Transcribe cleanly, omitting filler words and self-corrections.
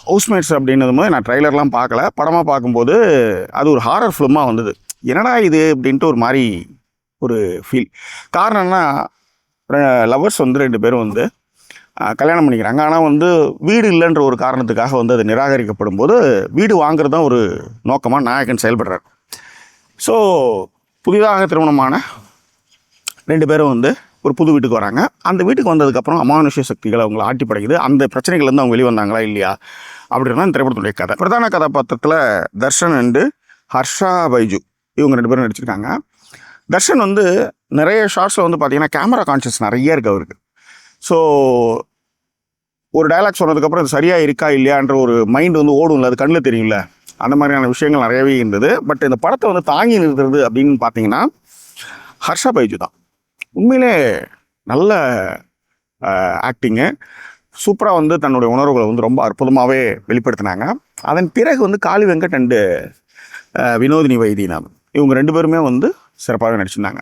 Housemates அப்படின்னதும் போது நான் ட்ரைலர்லாம் பார்க்கல. படமாக பார்க்கும்போது அது ஒரு ஹாரர் ஃபிலிமாக வந்தது. என்னடா இது அப்படின்ட்டு ஒரு மாதிரி ஒரு ஃபீல். காரணம்னா லவ்வர்ஸ் வந்து 2 பேரும் வந்து கல்யாணம் பண்ணிக்கிறாங்க. ஆனால் வந்து வீடு இல்லைன்ற ஒரு காரணத்துக்காக வந்து அது நிராகரிக்கப்படும் போது வீடு வாங்குறது தான் ஒரு நோக்கமாக நாயகன் செயல்படுறார். ஸோ புதிதாக திருமணமான 2 பேரும் வந்து ஒரு புது வீட்டுக்கு வராங்க. அந்த வீட்டுக்கு வந்ததுக்கப்புறம் அமானுஷ்ய சக்திகள் அவங்களை ஆட்டி படைக்குது. அந்த பிரச்சனைகள்லேருந்து அவங்க வெளியே வந்தாங்களா இல்லையா அப்படின்னா இந்த திரைப்படத்துடைய கதை. பிரதான கதாபாத்திரத்தில் தர்ஷன் அண்டு ஹர்ஷா பைஜு இவங்க 2 பேரும் நடிச்சிருக்காங்க. தர்ஷன் வந்து நிறைய ஷார்ட்ஸில் வந்து பார்த்தீங்கன்னா கேமரா கான்ஷியஸ் நிறைய இருக்குது அவருக்கு. ஸோ ஒரு டைலாக் சொன்னதுக்கப்புறம் அது சரியாக இருக்கா இல்லையான்ற ஒரு மைண்ட் வந்து ஓடும்ல, அது கண்ணில் தெரியும்ல, அந்த மாதிரியான விஷயங்கள் நிறையவே இருந்தது. பட் இந்த படத்தை வந்து தாங்கி நிறுத்துறது அப்படின்னு பார்த்தீங்கன்னா ஹர்ஷா பைஜு தான். உண்மையிலே நல்ல ஆக்டிங்கு, சூப்பராக வந்து தன்னுடைய உணர்வுகளை வந்து ரொம்ப அற்புதமாகவே வெளிப்படுத்தினாங்க. அதன் பிறகு வந்து காளி வெங்கட் அண்டு வினோதினி வைத்தியநாதன் இவங்க 2 பேருமே வந்து சிறப்பாகவே நடிச்சிருந்தாங்க.